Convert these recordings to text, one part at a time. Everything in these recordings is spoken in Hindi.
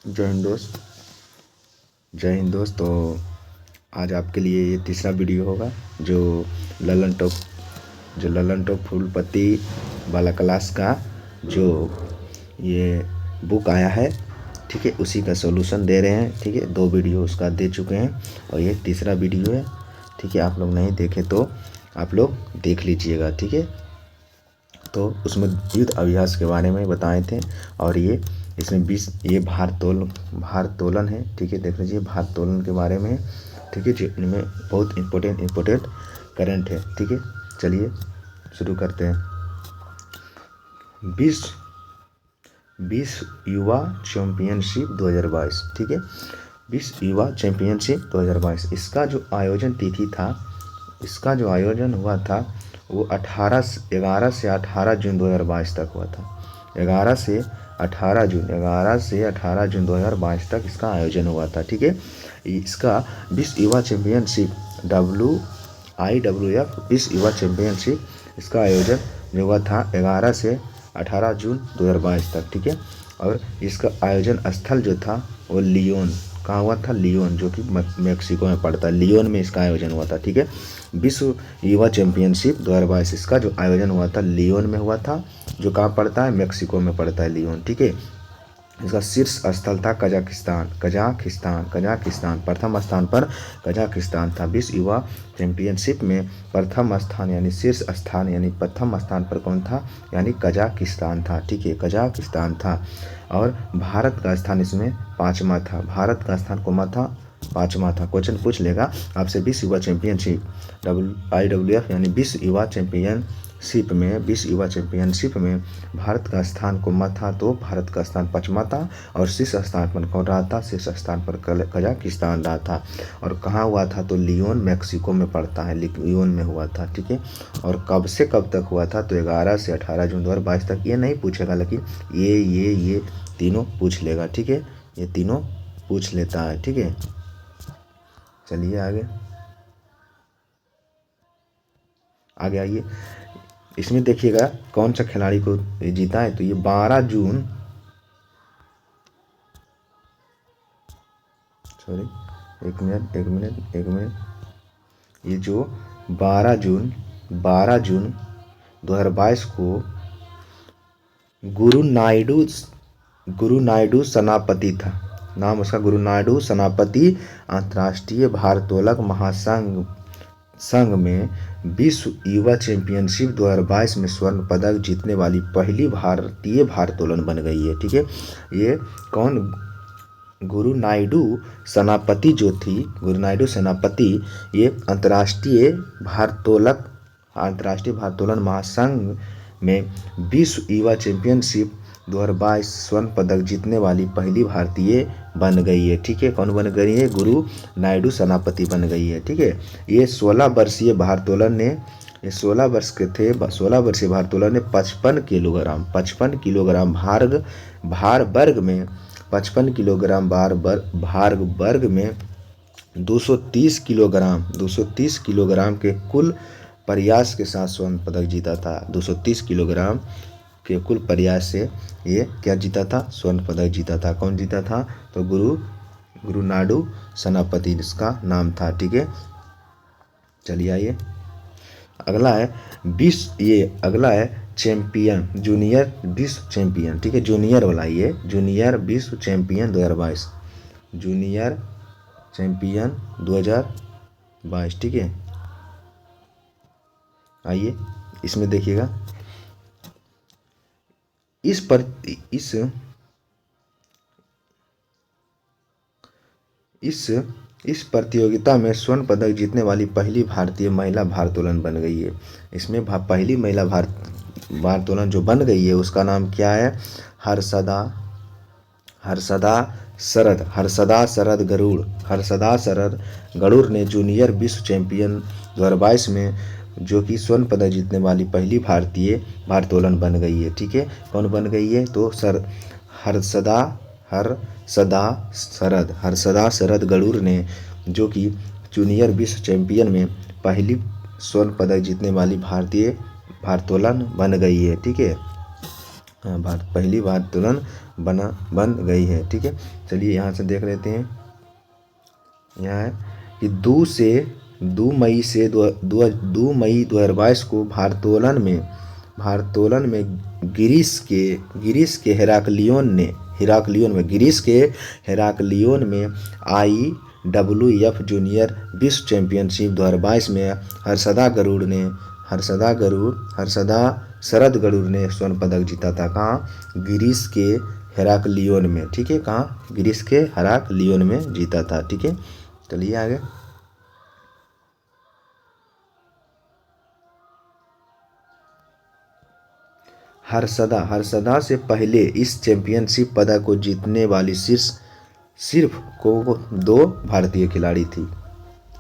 जय हिंद दोस्त। जय हिंद दोस्त। तो आज आपके लिए ये तीसरा वीडियो होगा जो ललन टॉप फूलपति वाला क्लास का जो ये बुक आया है, ठीक है, उसी का सॉल्यूशन दे रहे हैं। ठीक है, 2 वीडियो उसका दे चुके हैं और ये तीसरा वीडियो है। ठीक है, आप लोग नहीं देखे तो आप लोग देख लीजिएगा। ठीक है, तो उसमें युद्ध अभ्यास के बारे में बताए थे और ये इसमें 20 ये भारतोलन है। ठीक है, देख लीजिए भारतोलन के बारे में। ठीक है, जो इनमें बहुत इम्पोर्टेंट करंट है। ठीक है, चलिए शुरू करते हैं। 20 युवा चैंपियनशिप 2022। ठीक है, 20 युवा चैंपियनशिप 2022 इसका जो आयोजन तिथि था, इसका जो आयोजन हुआ था वो 11 से 18 जून 2022 तक हुआ था। 11 से 18 जून 2022 तक इसका आयोजन हुआ था। ठीक है, इसका 20 युवा चैंपियनशिप IWF 20 युवा चैंपियनशिप इसका आयोजन जो हुआ था 11 से 18 जून 2022 तक। ठीक है, और इसका आयोजन स्थल जो था वो लियोन, कहाँ हुआ था? लियोन, जो कि मेक्सिको में पड़ता है। लियोन में इसका आयोजन हुआ था। ठीक है, विश्व युवा चैंपियनशिप 2022 इसका जो आयोजन हुआ था लियोन में हुआ था, जो कहाँ पड़ता है? मेक्सिको में पड़ता है लियोन। ठीक है, इसका शीर्ष स्थल था कजाकिस्तान। प्रथम स्थान पर कजाकिस्तान था। 20 युवा चैंपियनशिप में प्रथम स्थान यानी शीर्ष स्थान यानी प्रथम स्थान पर कौन था? यानी कजाकिस्तान था। ठीक है, कजाकिस्तान था। और भारत का स्थान इसमें 5वां था। भारत का स्थान कौन था? 5वां था। क्वेश्चन पूछ लेगा आपसे 20 युवा चैंपियनशिप IWF यानी 20 युवा चैंपियनशिप में भारत का स्थान कौन था? तो भारत का स्थान 5वां था और शीर्ष स्थान पर कौन रहा था? शीर्ष स्थान पर कजाकिस्तान रहा था। और कहाँ हुआ था? तो लियोन मेक्सिको में पड़ता है, लियोन में हुआ था। ठीक है, और कब से कब तक हुआ था? तो 11 से 18 जून 2022 तक। ये नहीं पूछेगा, लेकिन ये तीनों पूछ लेगा। ठीक है, ये तीनों पूछ लेता है। ठीक है, चलिए आगे आइए। इसमें देखिएगा कौन सा खिलाड़ी को जीता है। तो ये 12 जून, सॉरी एक मिनट, ये जो 12 जून 2022 को गुरु नायडू सेनापति था। नाम उसका गुरु नायडू सेनापति अंतर्राष्ट्रीय भारोत्तोलक संघ में विश्व युवा चैंपियनशिप 2022 में स्वर्ण पदक जीतने वाली पहली भारतीय भारोत्तोलन बन गई है। ठीक है, ये कौन? गुरु नायडू सेनापति ये अंतर्राष्ट्रीय भारोत्तोलन महासंघ में विश्व युवा चैंपियनशिप 2022 स्वर्ण पदक जीतने वाली पहली भारतीय बन गई है। ठीक है, कौन बन गई है? गुरु नायडू सेनापति बन गई है। ठीक है, ये 16 वर्षीय भारोत्तोलन ने 16 वर्षीय भारोत्तोलन ने 55 किलोग्राम भार वर्ग में 55 किलोग्राम भार वर्ग में 230 किलोग्राम के कुल प्रयास के साथ स्वर्ण पदक जीता था। 230 किलोग्राम के कुल प्रयास से ये क्या जीता था? स्वर्ण पदक जीता था। कौन जीता था? तो गुरु नायडू सेनापति इसका नाम था। ठीक है, चलिए आइए अगला है चैंपियन, जूनियर विश्व चैंपियन। ठीक है, जूनियर वाला, ये जूनियर विश्व चैंपियन 2022, जूनियर चैंपियन 2022। ठीक है, आइए इसमें देखिएगा इस प्रतियोगिता में स्वर्ण पदक जीतने वाली पहली भारतीय महिला भारोत्तोलन बन गई है। इसमें पहली महिला भारोत्तोलन जो बन गई है उसका नाम क्या है? हर्षदा शरद गरुड़ ने जूनियर विश्व चैंपियन 2022 में जो कि स्वर्ण पदक जीतने वाली पहली भारतीय भारोत्तोलन बन गई है। ठीक है, कौन बन गई है? तो हर्षदा शरद गरुड़ ने जो कि जूनियर विश्व चैंपियन में पहली स्वर्ण पदक जीतने वाली भारतीय भारोत्तोलन बन गई है। ठीक है, पहली भारोत्तोलन बन गई है। ठीक है, चलिए यहाँ से देख लेते हैं। यहाँ है कि 2 मई से 2 मई 2022 को भारोत्तोलन में ग्रीस के हेराक्लियोन में IWF जूनियर विश्व चैंपियनशिप 2022 में हर्षदा शरद गरुड़ ने स्वर्ण पदक जीता था। कहाँ? ग्रीस के हेराक्लियोन में। ठीक है, कहाँ? ग्रीस के हेराक्लियोन में जीता था। ठीक है, चलिए आगे। हर्षदा से पहले इस चैंपियनशिप पदक को जीतने वाली सिर्फ को 2 भारतीय खिलाड़ी थी।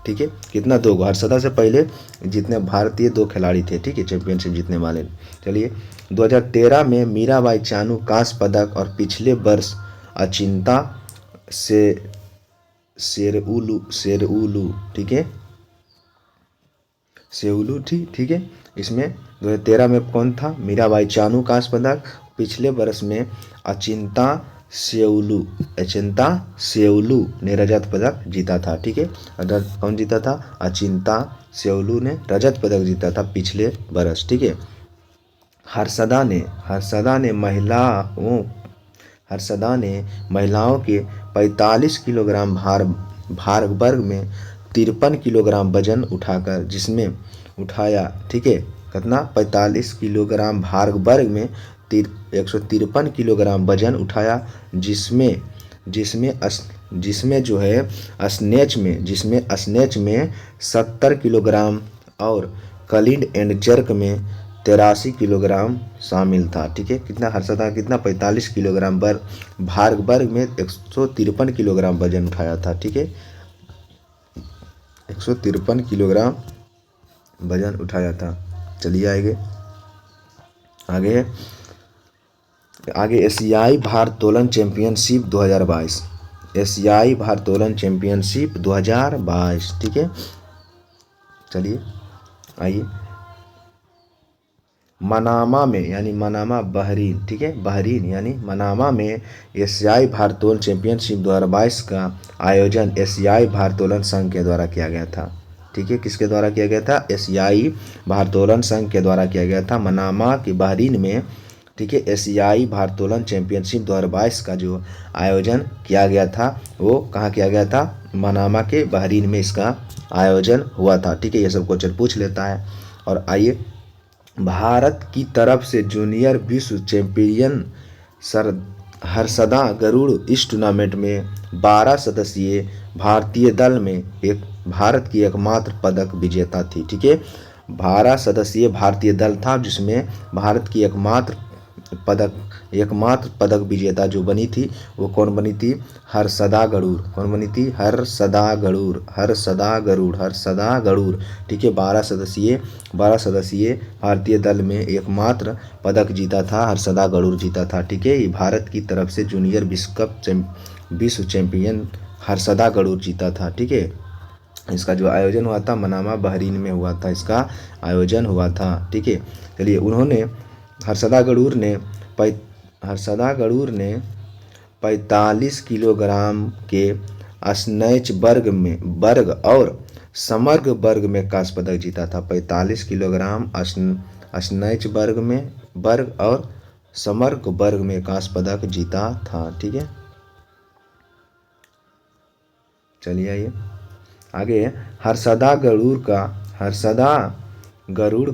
ठीक है, कितना? 2। हर्षदा से पहले जितने भारतीय 2 खिलाड़ी थे। ठीक है, चैंपियनशिप जीतने वाले। चलिए, 2013 में मीराबाई चानू कांस्य पदक और पिछले वर्ष अचिंता शेरउलू। ठीक है, सेउलू थी। ठीक है, इसमें 2013 में कौन था? मीराबाई चानू कांस्य पदक। पिछले वर्ष में अचिंता सेउलू ने रजत पदक जीता था। ठीक है, कौन जीता था? अचिंता सेउलू ने रजत पदक जीता था पिछले वर्ष। ठीक है, हर्षदा ने महिलाओं के 45 किलोग्राम भार वर्ग में 53 किलोग्राम वजन उठाया। ठीक है, कितना? 45 किलोग्राम भार वर्ग में 153 किलोग्राम वजन उठाया, जिसमें जो है स्नेच में 70 किलोग्राम और क्लीन एंड जर्क में 83 किलोग्राम शामिल था। ठीक है, कितना? हर्षदा कितना? 45 किलोग्राम भार वर्ग में 153 किलोग्राम वजन उठाया था। ठीक है, 153 किलोग्राम वजन उठाया था। चलिए आगे एशियाई भारोत्तोलन चैंपियनशिप 2022। एशियाई भारोत्तोलन चैंपियनशिप 2022। ठीक है, चलिए आइए। मनामा में यानी मनामा बहरीन। ठीक है, बहरीन यानी मनामा में एशियाई भारोत्तोलन चैंपियनशिप 2022 का आयोजन एशियाई भारोत्तोलन संघ के द्वारा किया गया था। ठीक है, किसके द्वारा किया गया था? एशियाई भारोत्तोलन संघ के द्वारा किया गया था, मनामा के बहरीन में। ठीक है, एशियाई भारोत्तोलन चैंपियनशिप 2022 का जो आयोजन किया गया था वो कहाँ किया गया था? मनामा के बहरीन में इसका आयोजन हुआ था। ठीक है, ये सब क्वेश्चन पूछ लेता है। और आइए, भारत की तरफ से जूनियर विश्व चैंपियन हर्षदा गरुड़ इस टूर्नामेंट में 12 सदस्यीय भारतीय दल में भारत की एकमात्र पदक विजेता थी। ठीक है, 12 सदस्यीय भारतीय दल था जिसमें भारत की एकमात्र पदक विजेता जो बनी थी वो कौन बनी थी? हर्षदा गरुड़। कौन बनी थी? हर्षदा गरुड़। ठीक है, 12 सदस्यीय भारतीय दल में एकमात्र पदक जीता था, हर्षदा गरुड़ जीता था। ठीक है, ये भारत की तरफ से जूनियर विश्व चैंपियन हर्षदा गरुड़ जीता था। ठीक है, इसका जो आयोजन हुआ था मनामा बहरीन में हुआ था, इसका आयोजन हुआ था। ठीक है, चलिए, हर्षदा गरुड़ ने 45 किलोग्राम के स्नैच वर्ग और समग्र वर्ग में कांस्य पदक जीता था। 45 किलोग्राम स्नैच वर्ग और समग्र वर्ग में कांस्य पदक जीता था। ठीक है, चलिए आइए आगे। हर्षदा गरुड़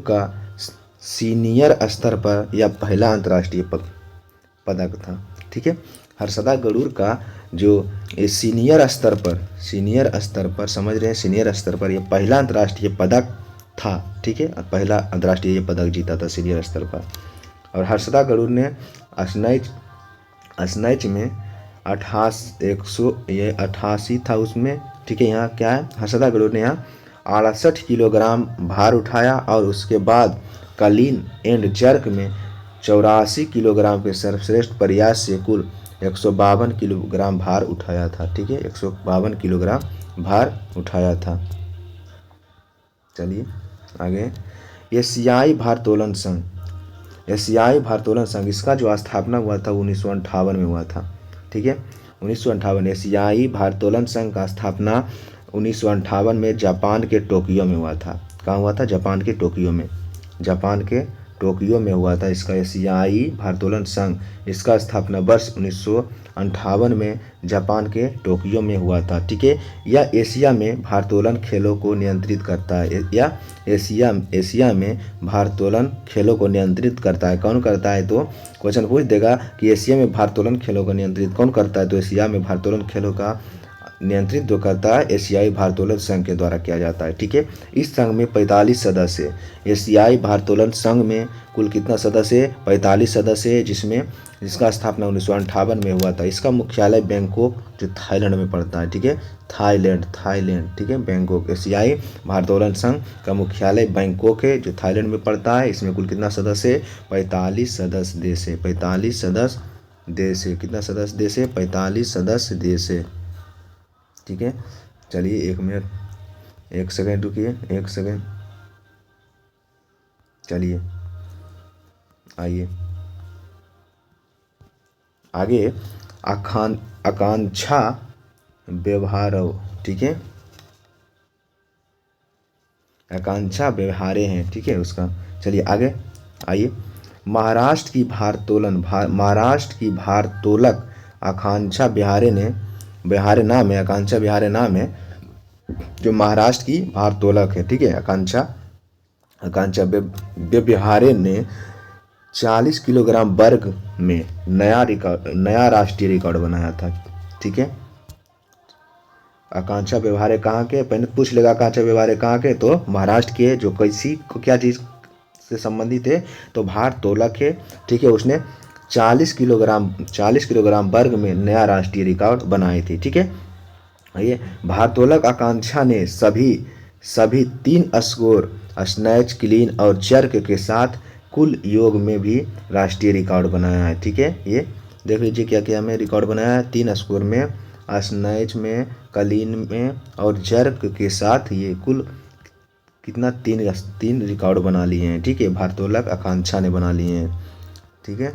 का सीनियर स्तर पर यह पहला अंतर्राष्ट्रीय पदक था। ठीक है, हर्षदा गरुड़ का जो सीनियर स्तर पर समझ रहे हैं, सीनियर स्तर पर यह पहला अंतर्राष्ट्रीय पदक था। ठीक है, पहला अंतर्राष्ट्रीय पदक जीता था सीनियर स्तर पर। और हर्षदा गरुड़ ने स्नैच में 188 था उसमें। ठीक है, यहाँ क्या है? हर्षदा गरुड़ ने यहाँ 68 किलोग्राम भार उठाया और उसके बाद क्लीन एंड जर्क में 84 किलोग्राम के सर्वश्रेष्ठ प्रयास से कुल 152 किलोग्राम भार उठाया था। ठीक है, 152 किलोग्राम भार उठाया था। चलिए आगे। एशियाई भारोत्तोलन संघ एशियाई भारोत्तोलन संघ, इसका जो स्थापना हुआ था 1958 में हुआ था। ठीक है, 1958 एशियाई भारोत्तोलन संघ का स्थापना 1958 में जापान के टोक्यो में हुआ था। कहाँ हुआ था? जापान के टोक्यो में। जापान के टोक्यो में हुआ था इसका एशियाई भारोत्तोलन संघ। इसका स्थापना वर्ष 1958 में जापान के टोक्यो में हुआ था। ठीक है, यह एशिया में भारोत्तोलन खेलों को नियंत्रित करता है। या एशिया में भारोत्तोलन खेलों को नियंत्रित करता है। कौन करता है? तो क्वेश्चन पूछ देगा कि एशिया में भारोत्तोलन खेलों को नियंत्रित कौन करता है? तो एशिया में भारोत्तोलन खेलों का नियंत्रित जो करता है एशियाई भारोत्तोलन संघ के द्वारा किया जाता है। ठीक है, इस संघ में 45 सदस्य। एशियाई भारोत्तोलन संघ में कुल कितना सदस्य है? 45 सदस्य है, जिसका स्थापना 1958 में हुआ था। इसका मुख्यालय बैंकॉक जो थाईलैंड में पड़ता है। ठीक है, थाईलैंड। ठीक है, बैंकॉक। एशियाई भारोत्तोलन संघ का मुख्यालय बैंकॉक है जो थाईलैंड में पड़ता है। इसमें कुल कितना सदस्य है? 45 सदस्य देश है। 45 सदस्य देश है। कितना सदस्य देश है? 45 सदस्य देश है। ठीक है, चलिए 1 मिनट 1 सेकेंड रुकिए, 1 सेकेंड। चलिए आइए आगे। आकांक्षा व्यवहारव। ठीक है, आकांक्षा व्यवहारे हैं। ठीक है, उसका चलिए आगे आइए। महाराष्ट्र की भारोत्तोलक आकांक्षा बिहारे नाम है। आकांक्षा बिहारे नाम है जो महाराष्ट्र की भारोत्तोलक है। ठीक है, आकांक्षा बिहारे ने 40 किलोग्राम वर्ग में नया राष्ट्रीय रिकॉर्ड बनाया था। ठीक है, आकांक्षा व्यवहारे कहाँ के? पहले पूछ लेगा आकांक्षा व्यवहारे कहाँ के? तो महाराष्ट्र के। जो क्या चीज़ से संबंधित है? तो भारोत्तोलक है। ठीक है, उसने 40 किलोग्राम वर्ग में नया राष्ट्रीय रिकॉर्ड बनाए थे। ठीक है, ये भारोत्तोलक आकांक्षा ने सभी 3 स्कोर स्नैच, क्लीन और जर्क के साथ कुल योग में भी राष्ट्रीय रिकॉर्ड बनाया है। ठीक है, ये देख लीजिए क्या क्या हमें रिकॉर्ड बनाया है। 3 स्कोर में, स्नैच में, क्लीन में और जर्क के साथ ये कुल कितना 3 रिकॉर्ड बना लिए हैं। ठीक है, भारोत्तोलक आकांक्षा ने बना लिए हैं। ठीक है,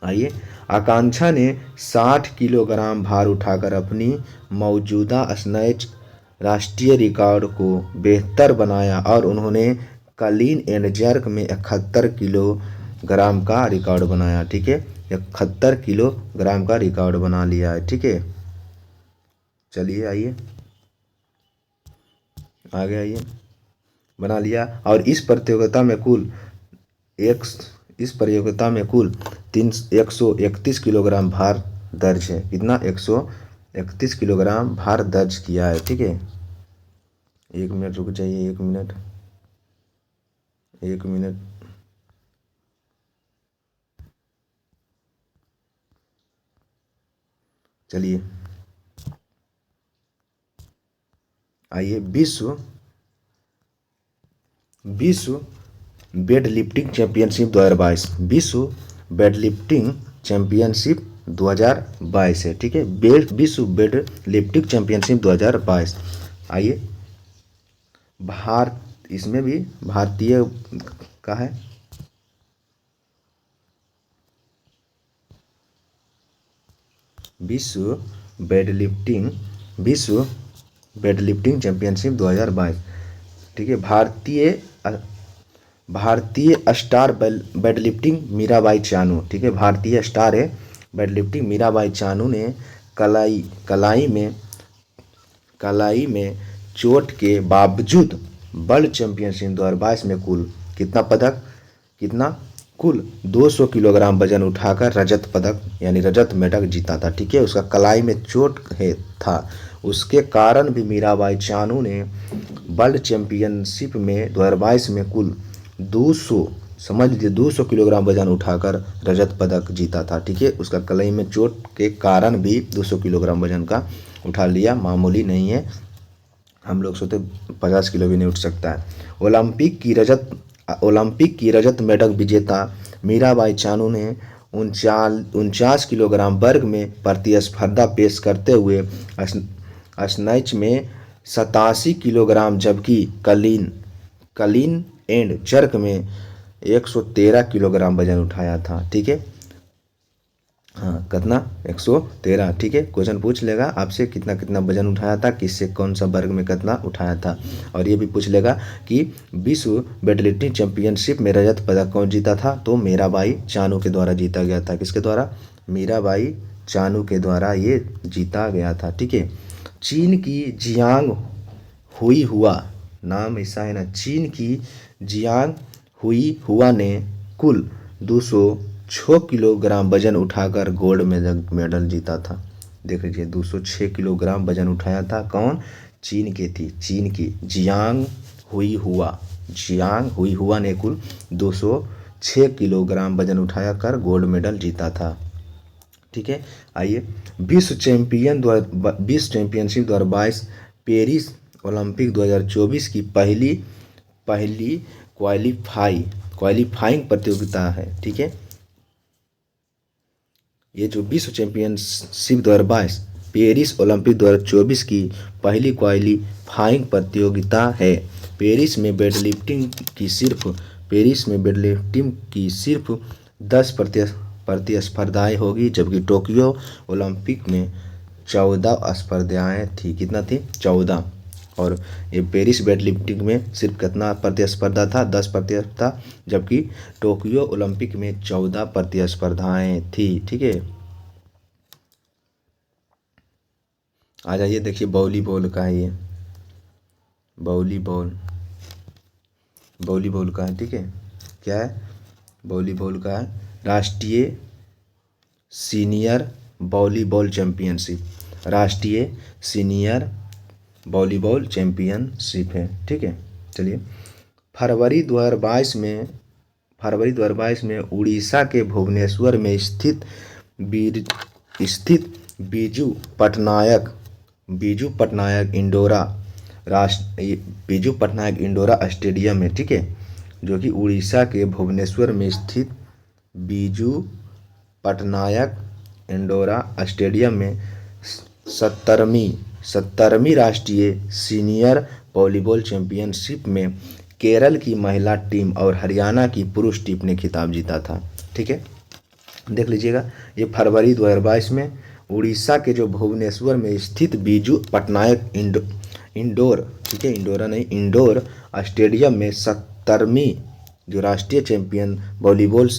आइए। आकांक्षा ने 60 किलोग्राम भार उठाकर अपनी मौजूदा स्नैच राष्ट्रीय रिकॉर्ड को बेहतर बनाया और उन्होंने क्लीन एंड जर्क में 71 किलोग्राम का रिकॉर्ड बनाया। ठीक है, 71 किलोग्राम का रिकॉर्ड बना लिया है। ठीक है, चलिए आइए आगे आइए। बना लिया। और इस प्रतियोगिता में कुल 131 किलोग्राम भार दर्ज है। कितना? 131 किलोग्राम भार दर्ज किया है। ठीक है, 1 मिनट रुक जाइए, 1 मिनट। चलिए आइए। विश्व वेटलिफ्टिंग चैंपियनशिप 2022। विश्व वेटलिफ्टिंग चैंपियनशिप 2022 है। ठीक है, विश्व वेटलिफ्टिंग चैंपियनशिप 2022। आइए, इसमें भी भारतीय का है। विश्व वेटलिफ्टिंग चैंपियनशिप 2022। ठीक है, भारतीय स्टार वेटलिफ्टिंग मीराबाई चानू। ठीक है, भारतीय स्टार है वेटलिफ्टिंग मीराबाई चानू ने कलाई में चोट के बावजूद वर्ल्ड चैंपियनशिप 2022 में कुल 200 किलोग्राम वजन उठाकर रजत पदक यानी रजत मेडल जीता था। ठीक है, उसका कलाई में चोट था, उसके कारण भी मीराबाई चानू ने वर्ल्ड चैंपियनशिप में 2022 में कुल 200 किलोग्राम वजन उठाकर रजत पदक जीता था। ठीक है, उसका कलाई में चोट के कारण भी 200 किलोग्राम वजन का उठा लिया। मामूली नहीं है, हम लोग सोचते 50 किलो भी नहीं उठ सकता है। ओलंपिक की रजत मेडल विजेता मीराबाई चानू ने 49 किलोग्राम वर्ग में प्रतिस्पर्धा पेश करते हुए स्नैच में 87 किलोग्राम जबकि क्लीन एंड जर्क में 113 किलोग्राम वजन उठाया था। ठीक है, हाँ कितना, 113। ठीक है, क्वेश्चन पूछ लेगा आपसे कितना कितना वजन उठाया था, किससे कौन सा वर्ग में कितना उठाया था। और ये भी पूछ लेगा कि विश्व वेटलिफ्टिंग चैंपियनशिप में रजत पदक कौन जीता था, तो मीराबाई चानू के द्वारा जीता गया था। किसके द्वारा, मीराबाई चानू के द्वारा ये जीता गया था। ठीक है, चीन की जियांग हुई हुआ, नाम ऐसा है ना, चीन की जियांग हुई हुआ ने कुल 206 किलोग्राम वजन उठाकर गोल्ड मेडल जीता था। देख लीजिए 206 किलोग्राम वजन उठाया था, कौन, चीन की थी, चीन की जियांग हुई हुआ, जियांग हुई हुआ ने कुल 206 किलोग्राम वजन उठाया कर गोल्ड मेडल जीता था। ठीक है, आइए विश्व चैंपियनशिप 2022 पेरिस ओलंपिक 2024 की पहली पहली क्वालिफाइंग प्रतियोगिता है। ठीक है, ये जो विश्व चैंपियनशिप 2022 पेरिस ओलंपिक 2024 की पहली क्वालिफाइंग प्रतियोगिता है। पेरिस में वेटलिफ्टिंग की सिर्फ 10 प्रतिस्पर्धाएं होगी, जबकि टोक्यो ओलंपिक में 14 स्पर्धाएं थी। कितना थी, 14। और ये पेरिस वेटलिफ्टिंग में सिर्फ कितना प्रतिस्पर्धा था, 10 प्रतिस्पर्धा, जबकि टोक्यो ओलंपिक में 14 प्रतिस्पर्धाएं थी। ठीक है, आ जाइए देखिए वॉलीबॉल का है ये, वॉलीबॉल का है। ठीक है, क्या है, वॉलीबॉल का है, राष्ट्रीय सीनियर वॉलीबॉल चैंपियनशिप, राष्ट्रीय सीनियर वॉलीबॉल चैंपियनशिप है। ठीक है, चलिए फरवरी 2022 में उड़ीसा के भुवनेश्वर में स्थित बीजू पटनायक इंडोरा स्टेडियम में, ठीक है, जो कि उड़ीसा के भुवनेश्वर में स्थित बीजू पटनायक इंडोरा स्टेडियम में 70वीं राष्ट्रीय सीनियर वॉलीबॉल चैंपियनशिप में केरल की महिला टीम और हरियाणा की पुरुष टीम ने खिताब जीता था। ठीक है, देख लीजिएगा, ये फरवरी 2022 में उड़ीसा के जो भुवनेश्वर में स्थित बीजू पटनायक इंडोर, ठीक है, इंडोरा नहीं, इंडोर स्टेडियम में 70वीं जो राष्ट्रीय वॉलीबॉल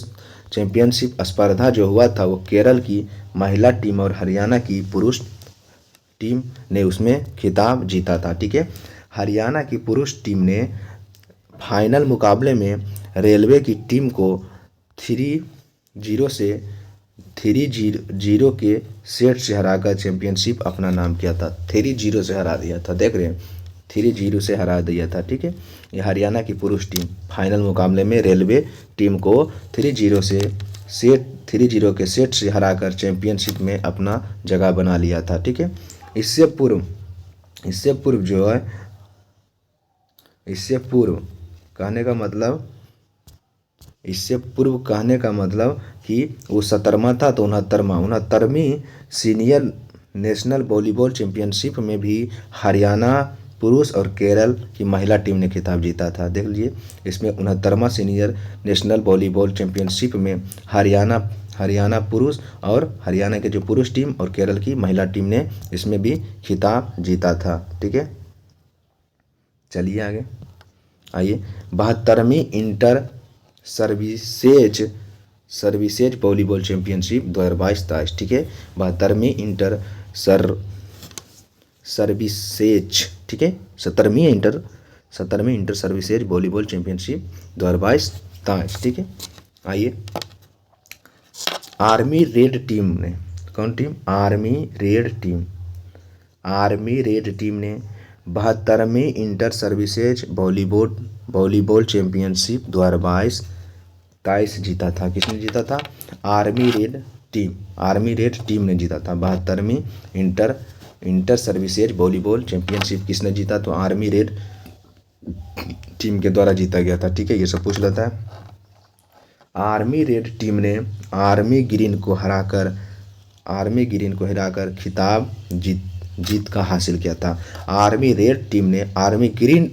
चैंपियनशिप स्पर्धा जो हुआ था, वो केरल की महिला टीम और हरियाणा की पुरुष टीम ने उसमें खिताब जीता था। ठीक है, हरियाणा की पुरुष टीम ने फाइनल मुकाबले में रेलवे की टीम को 3-0 के सेट से हराकर चैंपियनशिप अपना नाम किया था। 3-0 से हरा दिया था, देख रहे हैं, 3-0 से हरा दिया था। ठीक है, ये हरियाणा की पुरुष टीम फाइनल मुकाबले में रेलवे टीम को 3-0 के सेट से हराकर चैंपियनशिप में अपना जगह बना लिया था। ठीक है, इससे पूर्व कहने का मतलब कि वो 17वां था, तो 69वीं सीनियर नेशनल वॉलीबॉल चैंपियनशिप में भी हरियाणा पुरुष और केरल की महिला टीम ने खिताब जीता था। देख लीजिए, इसमें 69वां सीनियर नेशनल वॉलीबॉल चैंपियनशिप में हरियाणा पुरुष और हरियाणा के जो पुरुष टीम और केरल की महिला टीम ने इसमें भी खिताब जीता था। ठीक है, चलिए आगे, आइए 72वीं इंटर सर्विसेज वॉलीबॉल चैंपियनशिप 2022-23। ठीक है, 72वीं इंटर सर्विसेज, ठीक है, 17वीं इंटर सर्विसेज वॉलीबॉल चैंपियनशिप 2022-23। ठीक है, आइए आर्मी रेड टीम ने, कौन टीम, आर्मी रेड टीम ने 72वीं इंटर सर्विसेज वॉलीबॉल चैंपियनशिप 2022-23 जीता था। किसने जीता था, आर्मी रेड टीम ने जीता था। 72वीं इंटर सर्विसेज वॉलीबॉल चैंपियनशिप किसने जीता, तो आर्मी रेड टीम के द्वारा जीता गया था। ठीक है, ये सब पूछ लेता है। आर्मी रेड टीम ने आर्मी ग्रीन को हराकर खिताब जीत का हासिल किया था। आर्मी रेड टीम ने आर्मी ग्रीन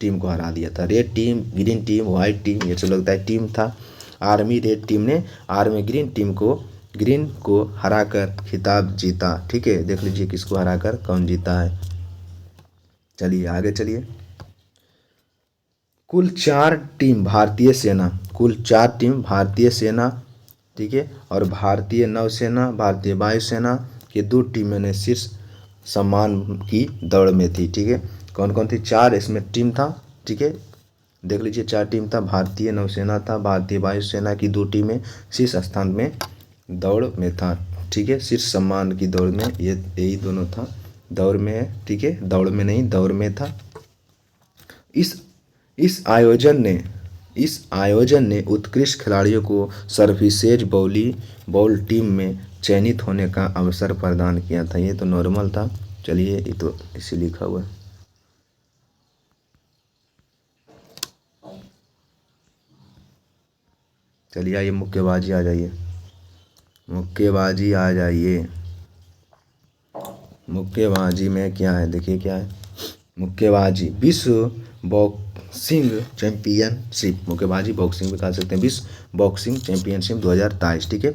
टीम को हरा दिया था। Red team, green team, white team, ये सब लगता है टीम था। आर्मी रेड टीम ने आर्मी ग्रीन को हराकर खिताब जीता। ठीक है, देख लीजिए किसको हराकर कौन जीता है। चलिए आगे चलिए। कुल 4 टीम भारतीय सेना, कुल 4 टीम भारतीय सेना, ठीक है, और भारतीय नौसेना, भारतीय वायुसेना के 2 टीमों ने शीर्ष सम्मान की दौड़ में थी। ठीक है, कौन कौन थी? 4 इसमें टीम था। ठीक है, देख लीजिए 4 टीम था। भारतीय नौसेना था, भारतीय वायुसेना की 2 टीमें शीर्ष स्थान में दौड़ में था। ठीक है, शीर्ष सम्मान की दौड़ में ये यही दोनों था। दौड़ में है, ठीक है, दौड़ में नहीं, दौड़ में था। इस इस आयोजन ने उत्कृष्ट खिलाड़ियों को सर्विसेज बॉल टीम में चयनित होने का अवसर प्रदान किया था। ये तो नॉर्मल था। चलिए, ये तो इसे लिखा हुआ है। चलिए आइए मुक्केबाजी आ जाइए, मुक्केबाजी आ जाइए। मुक्केबाजी में क्या है, देखिए क्या है। मुक्केबाजी विश्व बॉक्सिंग चैंपियनशिप, मुक्केबाजी बॉक्सिंग भी कह सकते हैं, विश्व बॉक्सिंग चैंपियनशिप 2023। ठीक है,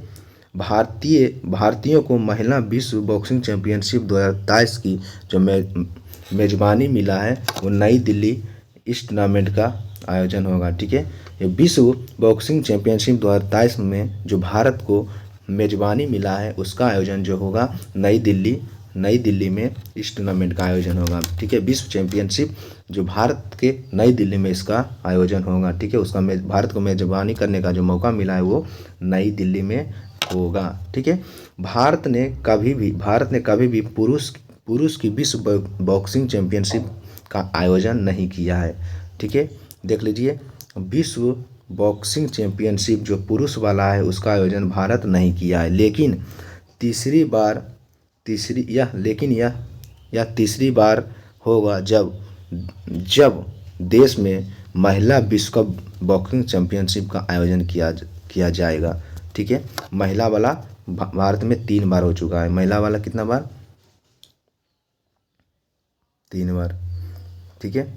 भारतीयों को महिला विश्व बॉक्सिंग चैंपियनशिप 2023 की जो मेजबानी मिला है वो नई दिल्ली इस टूर्नामेंट का आयोजन होगा। ठीक है, ये विश्व बॉक्सिंग चैंपियनशिप 2023 में जो भारत को मेजबानी मिला है उसका आयोजन जो होगा नई दिल्ली में इस टूर्नामेंट का आयोजन होगा। ठीक है, विश्व चैंपियनशिप जो भारत के नई दिल्ली में इसका आयोजन होगा। ठीक है, उसका भारत को मेजबानी करने का जो मौका मिला है वो नई दिल्ली में होगा। ठीक है, भारत ने कभी भी पुरुष की विश्व बॉक्सिंग चैंपियनशिप का आयोजन नहीं किया है। ठीक है, देख लीजिए विश्व बॉक्सिंग चैंपियनशिप जो पुरुष वाला है उसका आयोजन भारत नहीं किया है, लेकिन यह तीसरी बार होगा जब देश में महिला विश्व कप बॉक्सिंग चैंपियनशिप का आयोजन किया जाएगा। ठीक है, महिला वाला भारत में 3 बार हो चुका है। महिला वाला कितना बार? 3 बार। ठीक है,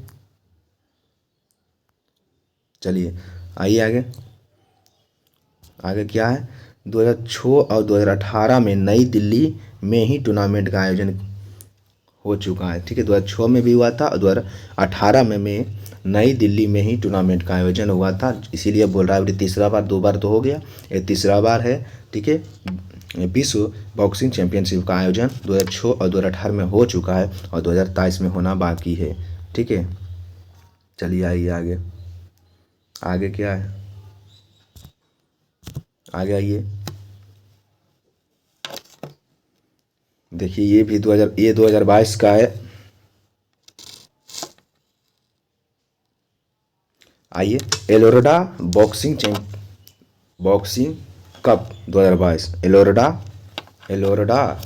चलिए आइए आगे क्या है। 2006 और 2018 में नई दिल्ली में ही टूर्नामेंट का आयोजन हो चुका है। ठीक है, 2006 में भी हुआ था और 2018 में नई दिल्ली में ही टूर्नामेंट का आयोजन हुआ था। इसीलिए बोल रहा है तीसरा बार, 2 बार तो हो गया, ये तीसरा बार है। ठीक है, विश्व बॉक्सिंग चैंपियनशिप का आयोजन 2006 और 2018 में हो चुका है और 2023 में होना बाकी है। ठीक है, चलिए आइए आगे क्या है, आगे आइए। देखिए ये भी 2022 का है। आइए, एलोरा बॉक्सिंग कप 2022, एलोरा,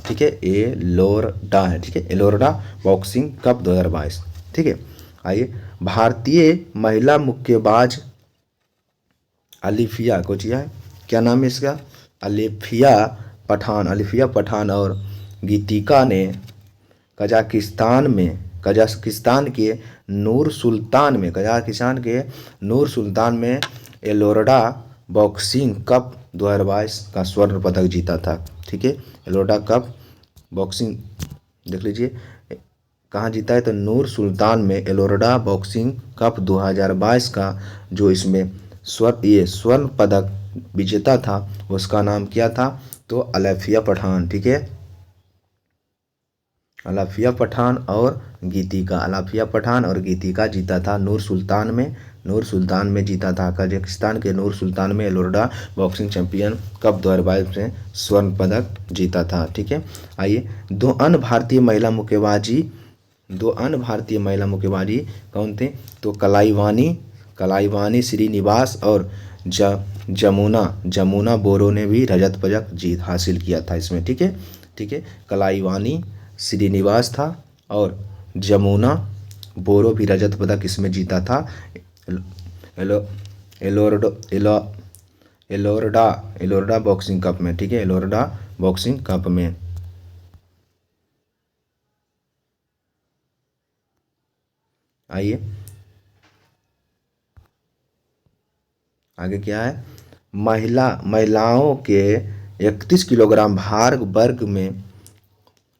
ठीक है, एलोरा है। ठीक है, एलोरा बॉक्सिंग कप 2022। ठीक है, आइए, भारतीय महिला मुक्केबाज अलिफिया कोचिया है, क्या नाम है इसका? अलिफिया पठान और गीतिका ने कजाकिस्तान के नूर सुल्तान में एलोरा बॉक्सिंग कप 2022 का स्वर्ण पदक जीता था। ठीक है, एलोरा कप बॉक्सिंग देख लीजिए कहाँ जीता है, तो नूर सुल्तान में एलोरा बॉक्सिंग कप 2022 का जो इसमें स्वर्ण पदक विजेता था उसका नाम क्या था, तो अलिफिया पठान। ठीक है, अलिफिया पठान और गीतिका जीता था नूर सुल्तान में जीता था। कजाकिस्तान के नूर सुल्तान में एलोरा बॉक्सिंग चैंपियन कप 2022 में स्वर्ण पदक जीता था। ठीक है, आइए, दो अन्य भारतीय महिला मुक्केबाजी कौन थे, तो कलाईवानी श्रीनिवास और जमुना बोरो ने भी रजत पदक हासिल किया था इसमें। ठीक है, कलाईवानी श्रीनिवास था और जमुना बोरो भी रजत पदक इसमें जीता था। एलोरा बॉक्सिंग कप में। ठीक है, एलोरा बॉक्सिंग कप में। आइए, आगे क्या है, महिलाओं के 31 किलोग्राम भार वर्ग में,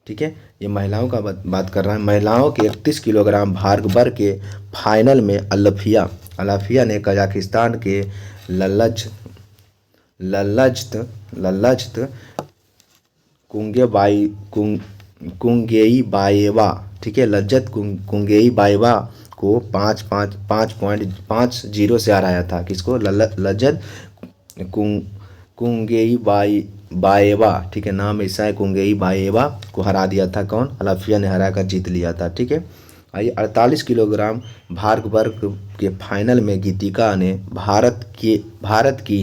ठीक है, ये महिलाओं का बात कर रहा है। महिलाओं के 31 किलोग्राम भार वर्ग के फाइनल में अलाफिया ने कजाकिस्तान के लल्लज लल्लज्त लल्लज्त कुंगेबाई कुंगेईबाएवा, ठीक है, लज्जत कुंगेईबाएवा को 5.50 से हराया था। किसको? लज्जत कुंग कुंगेईबाएवा, ठीक है, नाम ऐसा है, कुंगेईबाएवा को हरा दिया था। कौन? अलाफिया ने हरा कर जीत लिया था, ठीक है। आइए 48 किलोग्राम भार वर्ग के फाइनल में गीतिका ने भारत की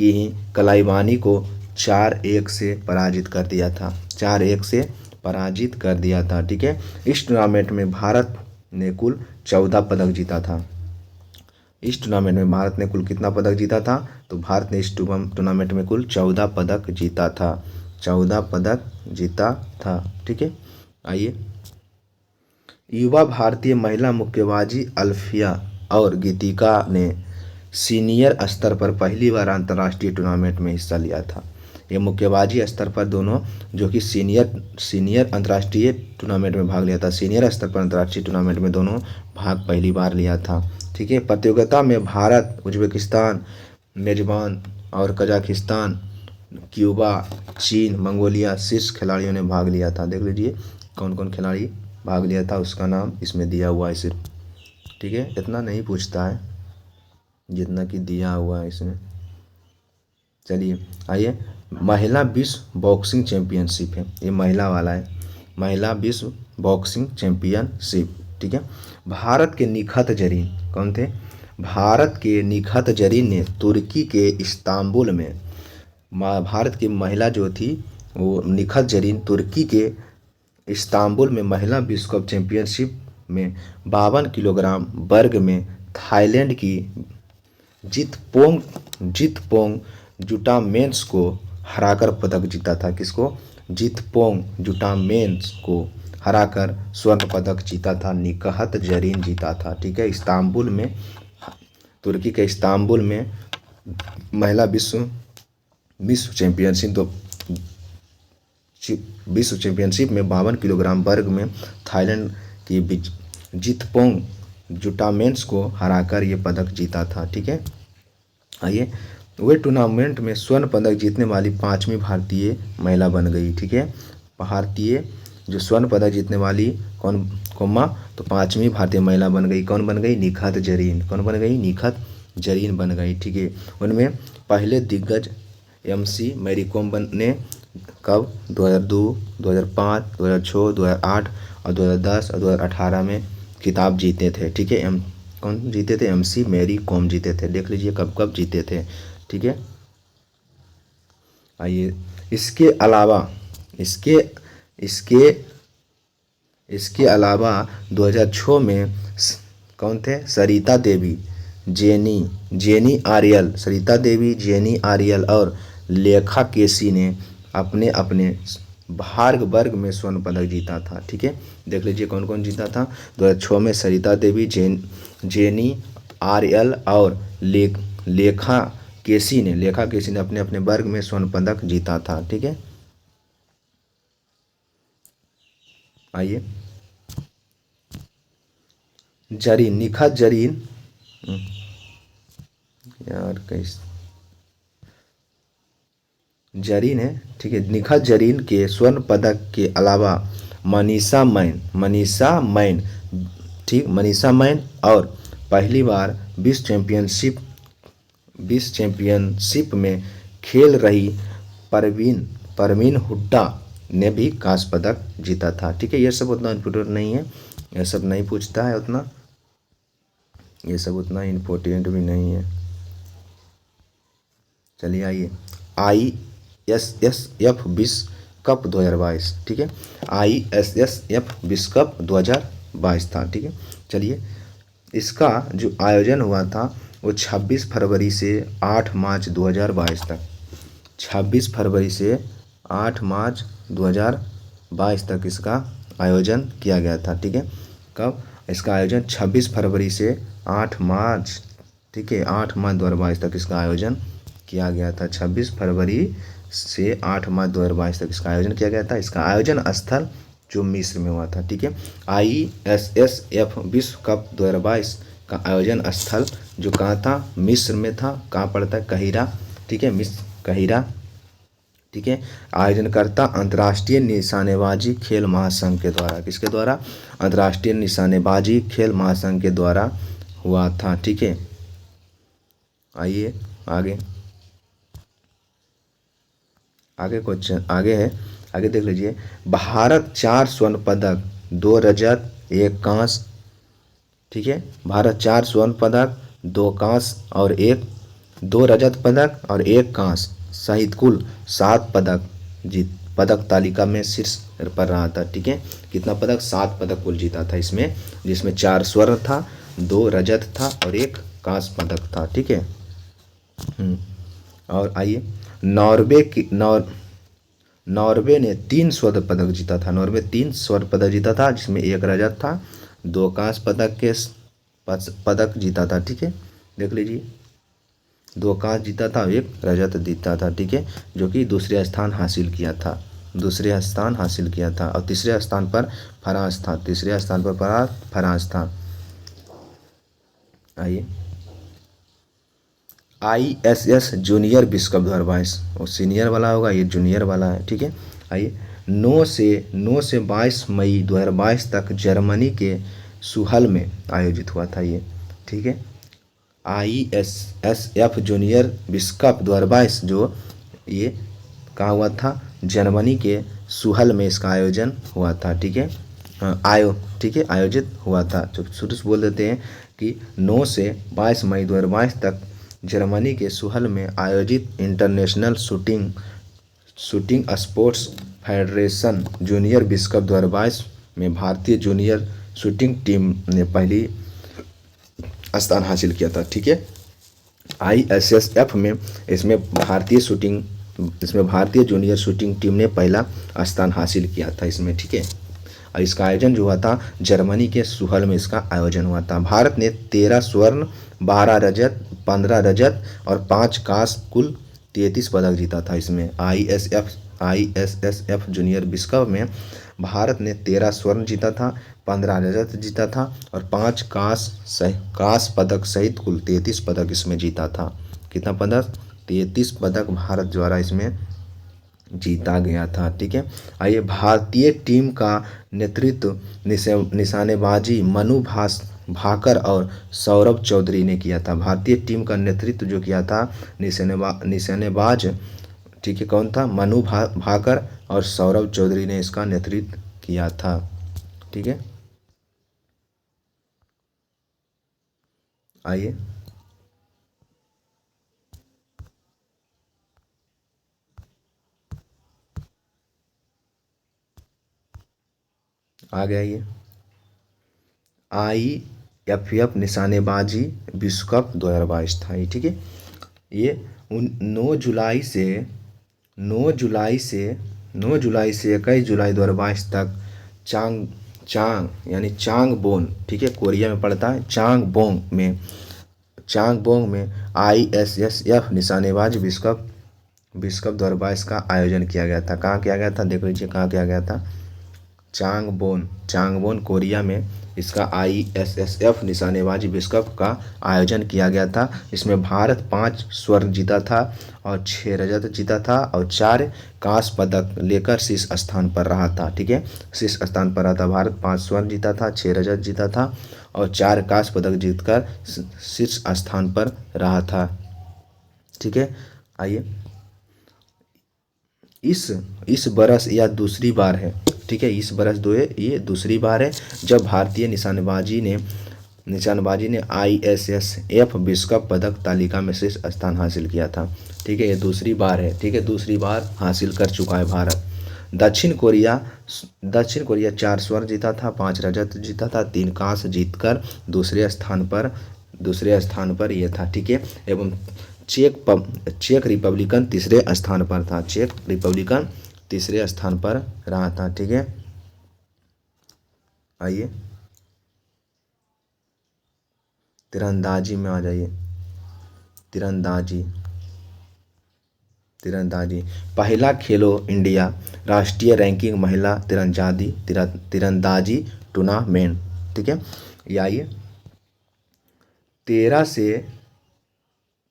ही कलाइवानी को 4-1 से पराजित कर दिया था। 4-1 से पराजित कर दिया था, ठीक है। इस टूर्नामेंट में भारत ने कुल 14 पदक जीता था। इस टूर्नामेंट में भारत ने कुल कितना पदक जीता था? तो भारत ने इस टूर्नामेंट में कुल 14 पदक जीता था। 14 पदक जीता था, ठीक है। आइए, युवा भारतीय महिला मुक्केबाजी अल्फिया और गीतिका ने सीनियर स्तर पर पहली बार अंतर्राष्ट्रीय टूर्नामेंट में हिस्सा लिया था। ये मुक्केबाजी स्तर पर दोनों, जो कि सीनियर अंतर्राष्ट्रीय टूर्नामेंट में भाग लिया था। सीनियर स्तर पर अंतर्राष्ट्रीय टूर्नामेंट में दोनों भाग पहली बार लिया था, ठीक है। प्रतियोगिता में भारत, उज्बेकिस्तान, मेजबान और कजाकिस्तान, क्यूबा, चीन, मंगोलिया शीर्ष खिलाड़ियों ने भाग लिया था। देख लीजिए कौन कौन खिलाड़ी भाग लिया था, उसका नाम इसमें दिया हुआ है सिर्फ, ठीक है। इतना नहीं पूछता है जितना कि दिया हुआ है इसमें। चलिए आइए, महिला विश्व बॉक्सिंग चैंपियनशिप है, ये महिला वाला है, महिला विश्व बॉक्सिंग चैंपियनशिप, ठीक है। भारत के निखत जरीन कौन थे? भारत के निखत जरीन ने तुर्की के इस्तांबुल में, भारत की महिला जो थी वो निखत जरीन तुर्की के इस्तांबुल में महिला विश्व कप चैंपियनशिप में 52 किलोग्राम वर्ग में थाईलैंड की जितपोंग जुटामेंस को हराकर पदक जीता था। किसको? जितपोंग जुटामेंस को हराकर स्वर्ण पदक जीता था। निकहत जरीन जीता था, ठीक है। इस्तांबुल में, तुर्की के इस्तांबुल में महिला विश्व चैंपियनशिप में 52 किलोग्राम वर्ग में थाईलैंड की जितपोंग जुटामेंस को हराकर ये पदक जीता था, ठीक है। आइए, वे टूर्नामेंट में स्वर्ण पदक जीतने वाली 5वीं भारतीय महिला बन गई, ठीक है। भारतीय जो स्वर्ण पदक जीतने वाली कौन तो 5वीं भारतीय महिला बन गई। कौन बन गई? निखत जरीन। कौन बन गई? निखत जरीन बन गई, ठीक है। उनमें पहले दिग्गज MC मैरी कॉम ने कब? 2002, 2005, 2006, 2008 और 2010 और 2018 में खिताब जीते थे, ठीक है। कौन जीते थे? MC मैरी कॉम जीते थे। देख लीजिए कब कब जीते थे, ठीक है। आइए, इसके अलावा 2006 में कौन थे? सरिता देवी, जेनी आर्यल, सरिता देवी, जेनी आर्यल और लेखा केसी ने अपने अपने भार वर्ग में स्वर्ण पदक जीता था, ठीक है। देख लीजिए कौन कौन जीता था। 2006 में सरिता देवी, जेनी आर्यल और लेखा केसी ने अपने अपने वर्ग में स्वर्ण पदक जीता था, ठीक है। आइए, जरीन, निखत जरीन, यार कैसे जरीन है, ठीक है। निखत जरीन के स्वर्ण पदक के अलावा मनीषा मैन, ठीक, मनीषा मैन और पहली बार विश्व चैंपियनशिप में खेल रही परवीन हुड्डा ने भी कांस्य पदक जीता था, ठीक है। ये सब उतना इम्पोर्टेंट नहीं है, ये सब नहीं पूछता है उतना, ये सब उतना इम्पोर्टेंट भी नहीं है। चलिए आइए, ISSF विश्व कप 2022, ठीक है। ISSF विश्व कप 2022 था, ठीक है। चलिए, इसका जो आयोजन हुआ था वो 26 फरवरी से 8 मार्च 2022 तक, 26 फरवरी से 8 मार्च 2022 तक इसका आयोजन किया गया था, ठीक है। कब? इसका आयोजन 26 फरवरी से 8 मार्च, ठीक है। 8 मार्च 2022 तक इसका आयोजन किया गया था। 26 फरवरी से 8 मार्च 2022 तक इसका आयोजन किया गया था। इसका आयोजन स्थल जो मिस्र में हुआ था, ठीक है। ISSF विश्व कप 2022 का आयोजन स्थल जो कहाँ था, मिस्र में था। कहाँ पड़ता है, काहिरा, ठीक है, मिस्र काहिरा, ठीक है। आयोजनकर्ता अंतर्राष्ट्रीय निशानेबाजी खेल महासंघ के द्वारा, किसके द्वारा, अंतर्राष्ट्रीय निशानेबाजी खेल महासंघ के द्वारा हुआ था, ठीक है। आइए आगे, आगे क्वेश्चन आगे है, आगे देख लीजिए। भारत 4 स्वर्ण पदक, 2 रजत, 1 कांस्य, ठीक है। भारत 4 स्वर्ण पदक, 2 कांस्य और 2 रजत पदक और 1 कांस्य सहित कुल 7 पदक जीत पदक तालिका में शीर्ष पर रहा था, ठीक है। कितना पदक, 7 पदक कुल जीता था इसमें, जिसमें 4 स्वर्ण था, 2 रजत था और 1 कांस्य पदक था, ठीक है। और आइए, नॉर्वे ने 3 स्वर्ण पदक जीता था। नॉर्वे 3 स्वर्ण पदक जीता था, जिसमें 1 रजत था, 2 कांस्य पदक जीता था, ठीक है। देख लीजिए, 2 कांस्य जीता था और 1 रजत जीता था, ठीक है, जो कि दूसरे स्थान हासिल किया था, दूसरे स्थान हासिल किया था। और तीसरे स्थान पर फ्रांस था, तीसरे स्थान पर फ्रांस था। आइए, ISS जूनियर विश्व कप 2022, और सीनियर वाला होगा, ये जूनियर वाला है, ठीक है। आइए, 9 से 22 मई 2022 तक जर्मनी के सुहल में आयोजित हुआ था ये, ठीक है। ISSF जूनियर विश्व कप 2022 जो ये कहाँ हुआ था, जर्मनी के सुहल में इसका आयोजन हुआ था, ठीक है। ठीक है, आयोजित हुआ था। तो शुरू से बोल देते हैं कि 9 से 22 मई 2022 तक जर्मनी के सुहल में आयोजित international shooting sports federation junior विश्व कप 2022 में भारतीय जूनियर शूटिंग टीम ने पहली स्थान हासिल किया था, ठीक है। ISSF में इसमें भारतीय जूनियर शूटिंग टीम ने पहला स्थान हासिल किया था इसमें, ठीक है। और इसका आयोजन जो हुआ था जर्मनी के सुहल में इसका आयोजन हुआ था। भारत ने 13 स्वर्ण, 12 रजत, 15 रजत और 5 कांस्य कुल 33 पदक जीता था इसमें। ISSF जूनियर विश्व कप में भारत ने 13 स्वर्ण जीता था, 15 रजत जीता था और 5 कांस्य पदक सहित कुल 33 पदक इसमें जीता था। कितना पदक, 33 पदक भारत द्वारा इसमें जीता गया था, ठीक है। आइए, भारतीय टीम का नेतृत्व निशानेबाजी मनु भाकर और सौरभ चौधरी ने किया था। भारतीय टीम का नेतृत्व जो किया था निशानेबाज, ठीक है, कौन था, मनु भाकर और सौरभ चौधरी ने इसका नेतृत्व किया था, ठीक है। आइए, आ गया ये IFF निशानेबाजी विश्व कप 2022 था ये, ठीक है। ये 9 जुलाई से 21 जुलाई 2022 तक चांगबोन, ठीक है, कोरिया में पड़ता है, चांगबोंग में ISSF निशानेबाज विश्व कप 2022 का आयोजन किया गया था। कहाँ किया गया था, देख लीजिए कहाँ किया गया था, चांगबोन कोरिया में इसका ISSF निशानेबाजी विश्व कप का आयोजन किया गया था। इसमें भारत 5 स्वर्ण जीता था और 6 रजत जीता था और 4 कांस्य पदक लेकर शीर्ष स्थान पर रहा था, ठीक है, शीर्ष स्थान पर रहा था। भारत 5 स्वर्ण जीता था, 6 रजत जीता था और 4 कांस्य पदक जीतकर शीर्ष स्थान पर रहा था, ठीक है। आइए, इस बरस यह दूसरी बार है, ठीक है, इस बरस ये दूसरी बार है जब भारतीय निशानेबाजी ने ISSF विश्व कप पदक तालिका में शीर्ष स्थान हासिल किया था, ठीक है, ये दूसरी बार है, ठीक है, दूसरी बार हासिल कर चुका है भारत। दक्षिण कोरिया 4 स्वर्ण जीता था, 5 रजत जीता था, 3 कांस्य जीतकर दूसरे स्थान पर यह था, ठीक है। एवं चेक रिपब्लिकन तीसरे स्थान पर था, चेक रिपब्लिकन तीसरे स्थान पर रहा था, ठीक है। आइए, तीरंदाजी में आ जाइए। तीरंदाजी तीरंदाजी। पहला खेलो इंडिया राष्ट्रीय रैंकिंग महिला तीरंदाजी टूर्नामेंट, ठीक है। ये आइए 13 से,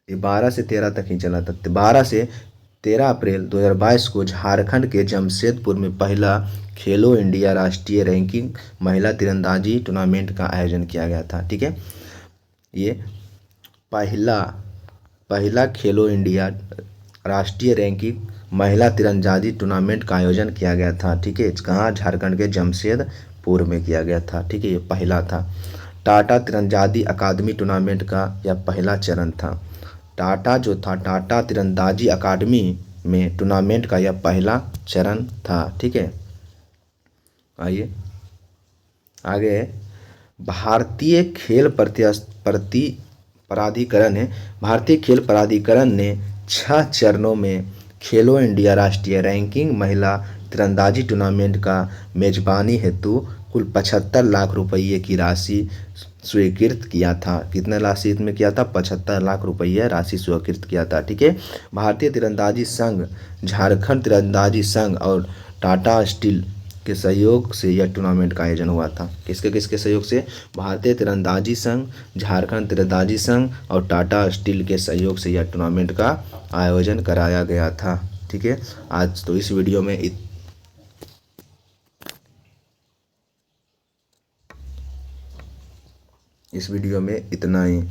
ये 12 से 13 तक ही चला था। 12 से 13 अप्रैल 2022 को झारखंड के जमशेदपुर में पहला खेलो इंडिया राष्ट्रीय रैंकिंग महिला तीरंदाजी टूर्नामेंट का आयोजन किया गया था, ठीक है। ये पहला खेलो इंडिया राष्ट्रीय रैंकिंग महिला तीरंदाजी टूर्नामेंट का आयोजन किया गया था, ठीक है। कहाँ? झारखंड के जमशेदपुर में किया गया था, ठीक है। ये पहला था। टाटा तीरंदाजी अकादमी टूर्नामेंट का यह पहला चरण था। टाटा तीरंदाजी अकादमी में टूर्नामेंट का यह पहला चरण था, ठीक है। आइए आगे, भारतीय खेल प्राधिकरण ने 6 चरणों में खेलो इंडिया राष्ट्रीय रैंकिंग महिला तीरंदाजी टूर्नामेंट का मेजबानी हेतु कुल 75 लाख रुपये की राशि स्वीकृत किया था। कितना राशि इसमें किया था? 75 लाख रुपये राशि स्वीकृत किया था, ठीक है। भारतीय तीरंदाजी संघ, झारखंड तीरंदाजी संघ और टाटा स्टील के सहयोग से यह टूर्नामेंट का आयोजन हुआ था। किसके किसके सहयोग से? भारतीय तीरंदाजी संघ, झारखंड तीरंदाजी संघ और टाटा स्टील के सहयोग से यह टूर्नामेंट का आयोजन कराया गया था, ठीक है। आज तो इस वीडियो में इतना ही।